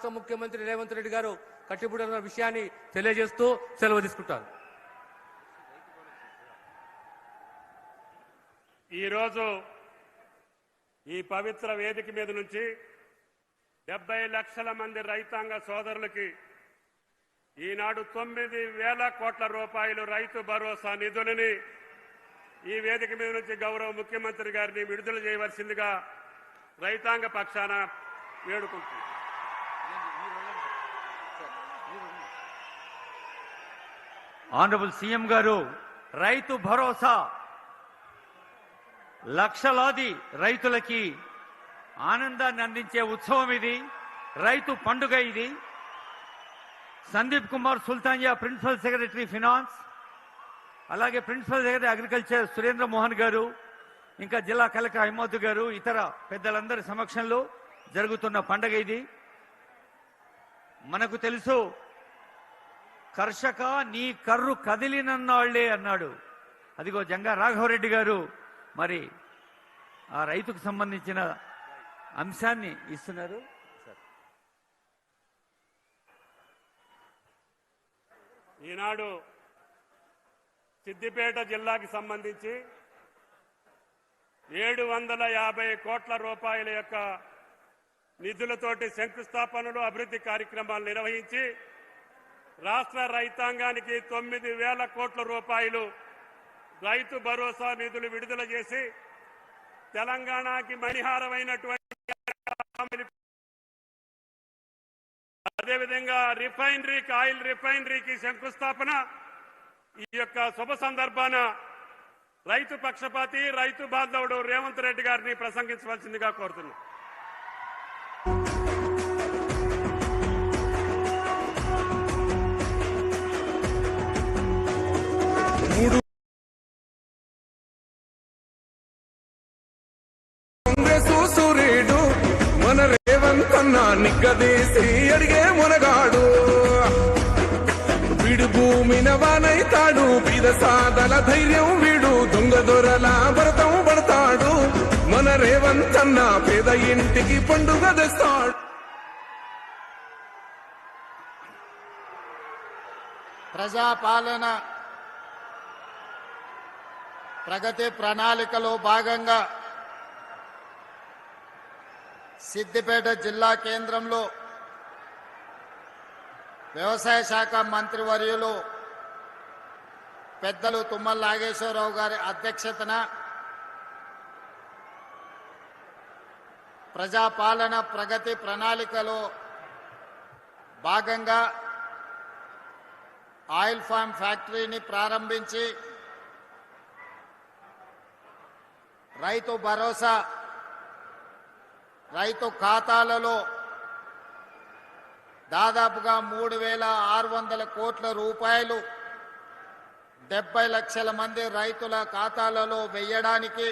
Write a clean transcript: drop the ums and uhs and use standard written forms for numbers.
రాష్ట్ర ముఖ్యమంత్రి రేవంత్ రెడ్డి గారు కట్టిబుడిన విషయాన్ని తెలియజేస్తూ సెలవు తీసుకుంటారు. ఈరోజు ఈ పవిత్ర వేదిక మీద నుంచి 70 లక్షల మంది రైతాంగ సోదరులకి ఈనాడు 9,000 కోట్ల రూపాయలు రైతు భరోసా నిధులని ఈ వేదిక మీద నుంచి గౌరవ ముఖ్యమంత్రి గారిని విడుదల చేయవలసిందిగా రైతాంగ పక్షాన వేడుకుంటున్నాం. ఆనరబుల్ సీఎం గారు రైతు భరోసా లక్షలాది రైతులకి ఆనందాన్ని అందించే ఉత్సవం ఇది, రైతు పండుగ ఇది. Sandeep Kumar Sultania principal secretary finance, అలాగే principal secretary agriculture Surendra Mohan గారు, ఇంకా జిల్లా కలెక్టర్ అహ్మద్ గారు, ఇతర పెద్దలందరి సమక్షంలో జరుగుతున్న పండుగ ఇది. మనకు తెలుసు, కర్షక నీ కర్రు కదిలినన్నాళ్లే అన్నాడు. అదిగో జంగా రాఘవరెడ్డి గారు మరి ఆ రైతుకు సంబంధించిన అంశాన్ని ఇస్తున్నారు. ఈనాడు సిద్దిపేట జిల్లాకి సంబంధించి 750 కోట్ల రూపాయల యొక్క నిధులతోటి శంకుస్థాపనలు, అభివృద్ధి కార్యక్రమాలు నిర్వహించి రాష్ట్ర రైతాంగానికి 9,000 కోట్ల రూపాయలు రైతు భరోసా నిధులు విడుదల చేసి తెలంగాణకి మణిహారమైనటువంటి, అదేవిధంగా రిఫైనరీకి, ఆయిల్ రిఫైనరీకి శంకుస్థాపన. ఈ యొక్క శుభ సందర్భాన రైతు పక్షపాతి, రైతు బాంధవుడు రేవంత్ రెడ్డి గారిని ప్రసంగించవలసిందిగా కోరుతున్నాం. సూర్యుడు మన రేవంత్ అన్న నిగ్గదీసి అడిగే మునగాడు, వీడు భూమిన వానైతాడు, బీద సాదల ధైర్యం వీడు, దొంగ దొరల భరతం పడతాడు. మన రేవంత్ అన్న పేద ఇంటికి పండుగ తెస్తాడు. ప్రజాపాలన ప్రగతి ప్రణాళికలో భాగంగా సిద్దిపేట జిల్లా కేంద్రంలో వ్యవసాయ శాఖ మంత్రివర్యులు పెద్దలు తుమ్మల నాగేశ్వరరావు గారి అధ్యక్షతన ప్రజాపాలన ప్రగతి ప్రణాళికలో భాగంగా ఆయిల్ ఫామ్ ఫ్యాక్టరీని ప్రారంభించి రైతు భరోసా, రైతు ఖాతాలలో దాదాపుగా 3,600 కోట్ల రూపాయలు 70 లక్షల మంది రైతుల ఖాతాలలో వేయడానికి